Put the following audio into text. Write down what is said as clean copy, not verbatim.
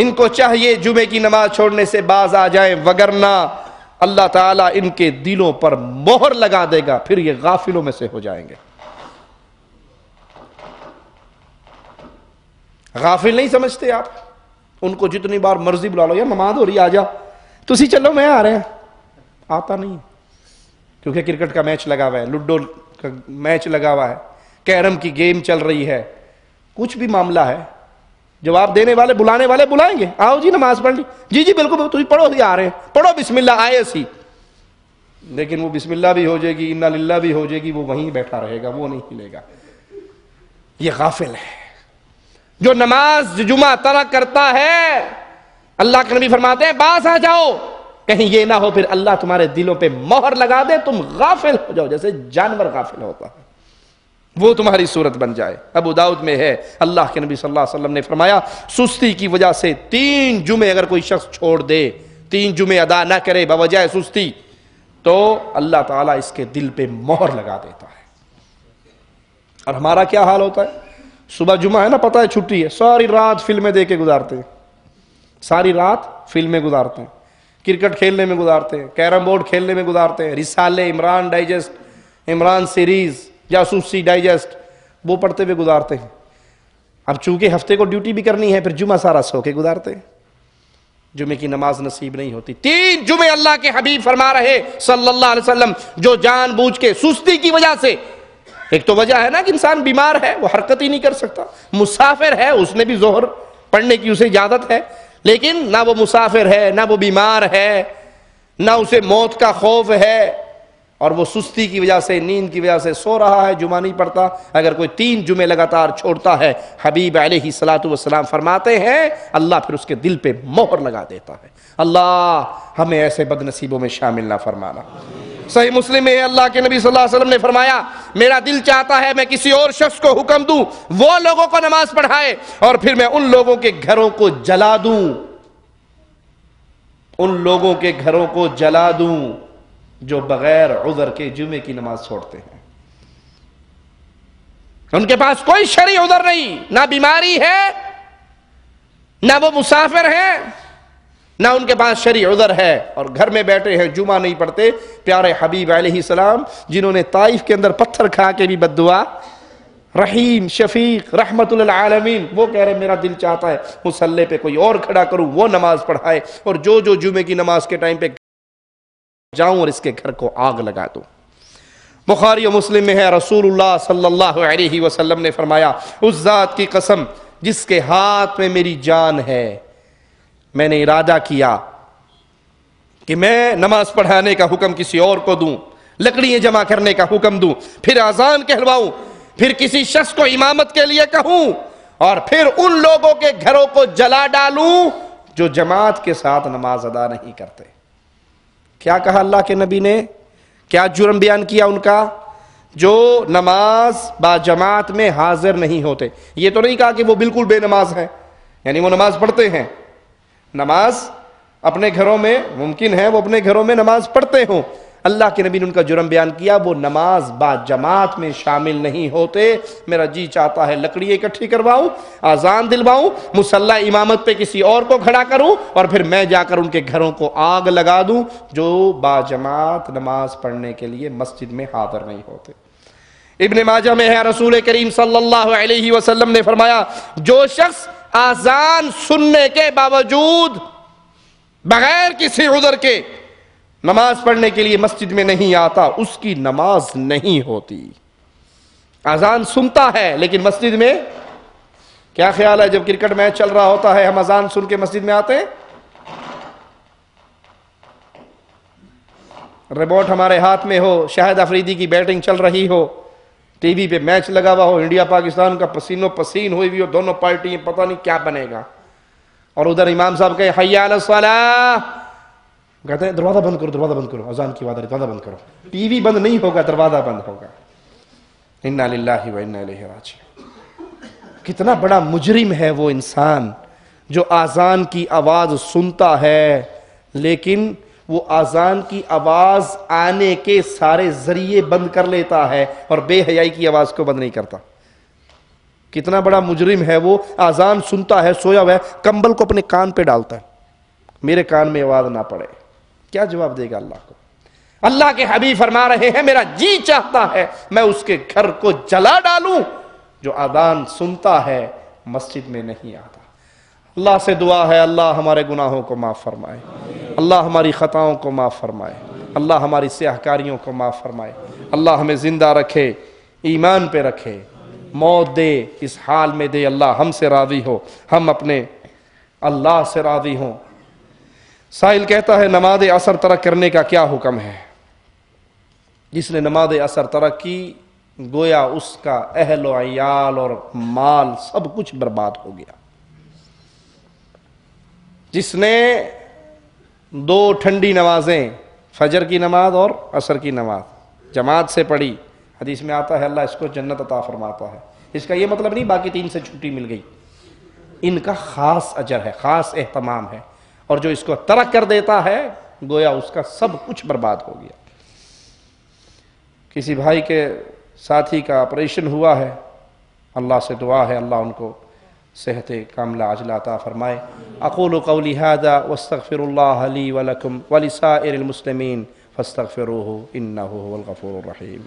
ان کو چاہیے جمعے کی نماز چھوڑنے سے باز آ جائیں، وگرنہ اللہ تعالیٰ ان کے دلوں پر مہر لگا دے گا، پھر یہ غافلوں میں سے ہو جائیں گے۔ غافل نہیں سمجھتے آپ ان کو، جتنی بار مرضی بلا لو، یا نماز ہو رہی آ جا، تسی چلو میں آ رہے ہیں، آتا نہیں، کیونکہ کرکٹ کا میچ لگا ہوا ہے، لوڈو کا میچ لگا ہوا ہے، کیرم کی گیم چل رہی ہے، کچھ بھی معاملہ ہے، جواب دینے والے بلانے والے بلائیں گے، آؤ جی نماز پڑھ لی، جی جی بالکل تم پڑھو، ہی آ رہے ہیں، پڑھو بسم اللہ آئے سی، لیکن وہ بسم اللہ بھی ہو جائے گی، انا للہ بھی ہو جائے گی، وہ وہیں بیٹھا رہے گا، وہ نہیں ہلے گا۔ یہ غافل ہے جو نماز جمعہ ترک کرتا ہے۔ اللہ کے نبی فرماتے ہیں باز آ جاؤ، کہیں یہ نہ ہو پھر اللہ تمہارے دلوں پہ مہر لگا دے، تم غافل ہو جاؤ، جیسے جانور غافل ہوتا ہے، وہ تمہاری صورت بن جائے۔ ابو داؤد میں ہے، اللہ کے نبی صلی اللہ علیہ وسلم نے فرمایا سستی کی وجہ سے 3 جمعے اگر کوئی شخص چھوڑ دے، 3 جمعے ادا نہ کرے بوجہ سستی، تو اللہ تعالیٰ اس کے دل پہ مہر لگا دیتا ہے۔ اور ہمارا کیا حال ہوتا ہے؟ صبح جمعہ ہے نا، پتہ ہے چھٹی ہے، ساری رات فلمیں دیکھ کے گزارتے ہیں، ساری رات فلمیں گزارتے ہیں، کرکٹ کھیلنے میں گزارتے ہیں، کیرم بورڈ کھیلنے میں گزارتے ہیں، رسالے، عمران ڈائجسٹ، عمران سیریز، جاسوسی ڈائجسٹ، وہ پڑھتے ہوئے گزارتے ہیں۔ اب چونکہ ہفتے کو ڈیوٹی بھی کرنی ہے، پھر جمعہ سارا سو کے گزارتے ہیں، جمعے کی نماز نصیب نہیں ہوتی۔ 3 جمعے اللہ کے حبیب فرما رہے صلی اللہ علیہ وسلم، جو جان بوجھ کے سستی کی وجہ سے، ایک تو وجہ ہے نا کہ انسان بیمار ہے، وہ حرکت ہی نہیں کر سکتا، مسافر ہے، اس نے بھی ظہر پڑھنے کی اسے اجازت ہے، لیکن نہ وہ مسافر ہے، نہ وہ بیمار ہے، نہ اسے موت کا خوف ہے، اور وہ سستی کی وجہ سے، نیند کی وجہ سے سو رہا ہے، جمعہ نہیں پڑھتا۔ اگر کوئی 3 جمعے لگاتار چھوڑتا ہے، حبیب علیہ الصلوۃ والسلام فرماتے ہیں اللہ پھر اس کے دل پہ مہر لگا دیتا ہے۔ اللہ ہمیں ایسے بد نصیبوں میں شامل نہ فرمانا۔ صحیح مسلم میں اللہ کے نبی صلی اللہ علیہ وسلم نے فرمایا میرا دل چاہتا ہے میں کسی اور شخص کو حکم دوں وہ لوگوں کو نماز پڑھائے، اور پھر میں ان لوگوں کے گھروں کو جلا دوں، ان لوگوں کے گھروں کو جلا دوں جو بغیر عذر کے جمعے کی نماز چھوڑتے ہیں۔ ان کے پاس کوئی شرعی عذر نہیں، نہ بیماری ہے، نہ وہ مسافر ہیں، نہ ان کے پاس شرعی عذر ہے، اور گھر میں بیٹھے ہیں، جمعہ نہیں پڑھتے۔ پیارے حبیب علیہ السلام جنہوں نے طائف کے اندر پتھر کھا کے بھی بد دعا، رحیم شفیق رحمت للعالمین، وہ کہہ رہے میرا دل چاہتا ہے مصلی پہ کوئی اور کھڑا کروں، وہ نماز پڑھائے، اور جو جمعے کی نماز کے ٹائم پہ جاؤں اور اس کے گھر کو آگ لگا دوں۔ بخاری و مسلم میں ہے رسول اللہ صلی اللہ علیہ وسلم نے فرمایا اس ذات کی قسم جس کے ہاتھ میں میری جان ہے، میں نے ارادہ کیا کہ میں نماز پڑھانے کا حکم کسی اور کو دوں، لکڑیاں جمع کرنے کا حکم دوں، پھر اذان کہلواؤں، پھر کسی شخص کو امامت کے لیے کہوں، اور پھر ان لوگوں کے گھروں کو جلا ڈالوں جو جماعت کے ساتھ نماز ادا نہیں کرتے۔ کیا کہا اللہ کے نبی نے؟ کیا جرم بیان کیا ان کا؟ جو نماز با جماعت میں حاضر نہیں ہوتے۔ یہ تو نہیں کہا کہ وہ بالکل بے نماز ہیں، یعنی وہ نماز پڑھتے ہیں، نماز اپنے گھروں میں ممکن ہے وہ اپنے گھروں میں نماز پڑھتے ہوں، اللہ کے نبی نے ان کا جرم بیان کیا وہ نماز با جماعت میں شامل نہیں ہوتے۔ میرا جی چاہتا ہے لکڑی اکٹھی کرواؤں، اذان دلواؤں، مصلی امامت پہ کسی اور کو کھڑا کروں، اور پھر میں جا کر ان کے گھروں کو آگ لگا دوں جو با جماعت نماز پڑھنے کے لیے مسجد میں حاضر نہیں ہوتے۔ ابن ماجہ میں ہے رسول کریم صلی اللہ علیہ وسلم نے فرمایا جو شخص اذان سننے کے باوجود بغیر کسی عذر کے نماز پڑھنے کے لیے مسجد میں نہیں آتا اس کی نماز نہیں ہوتی۔ اذان سنتا ہے لیکن مسجد میں کیا خیال ہے جب کرکٹ میچ چل رہا ہوتا ہے ہم اذان سن کے مسجد میں آتے ہیں؟ ریموٹ ہمارے ہاتھ میں ہو، شاہد افریدی کی بیٹنگ چل رہی ہو، ٹی وی پہ میچ لگا ہوا ہو، انڈیا پاکستان کا پسینوں پسین ہوئی ہوئی ہو، دونوں پارٹی پتہ نہیں کیا بنے گا، اور ادھر امام صاحب کہے حی علی الصلاۃ، کہتے ہیں دروازہ بند کرو، دروازہ بند کرو، اذان کی آواز، دروازہ بند کرو، ٹی وی بند نہیں ہوگا، دروازہ بند ہوگا۔ انا للہ و انا الیہ راجعون۔ کتنا بڑا مجرم ہے وہ انسان جو اذان کی آواز سنتا ہے لیکن وہ اذان کی آواز آنے کے سارے ذریعے بند کر لیتا ہے اور بے حیائی کی آواز کو بند نہیں کرتا۔ کتنا بڑا مجرم ہے وہ، اذان سنتا ہے، سویا ہوا ہے، کمبل کو اپنے کان پہ ڈالتا ہے، میرے کان میں آواز نہ پڑے، کیا جواب دے گا اللہ کو؟ اللہ کے حبیب فرما رہے ہیں میرا جی چاہتا ہے میں اس کے گھر کو جلا ڈالوں جو اذان سنتا ہے مسجد میں نہیں آتا۔ اللہ سے دعا ہے اللہ ہمارے گناہوں کو معاف فرمائے، اللہ ہماری خطاؤں کو معاف فرمائے، اللہ ہماری سیاہکاریوں کو معاف فرمائے، اللہ ہمیں زندہ رکھے، ایمان پہ رکھے، موت دے اس حال میں دے اللہ ہم سے راضی ہو، ہم اپنے اللہ سے راضی ہوں۔ سائل کہتا ہے نماز عصر ترک کرنے کا کیا حکم ہے؟ جس نے نماز عصر ترک کی گویا اس کا اہل و عیال اور مال سب کچھ برباد ہو گیا۔ جس نے دو ٹھنڈی نمازیں فجر کی نماز اور عصر کی نماز جماعت سے پڑھی، حدیث میں آتا ہے اللہ اس کو جنت عطا فرماتا ہے۔ اس کا یہ مطلب نہیں باقی 3 سے چھٹی مل گئی، ان کا خاص اجر ہے، خاص اہتمام ہے، اور جو اس کو ترک کر دیتا ہے گویا اس کا سب کچھ برباد ہو گیا۔ کسی بھائی کے ساتھی کا آپریشن ہوا ہے، اللہ سے دعا ہے اللہ ان کو صحت کاملہ عاجلہ عطا فرمائے۔ اقول قولی ھذا واستغفر اللہ لی ولکم ولسائر المسلمین فاستغفروہ انہ هو الغفور الرحیم۔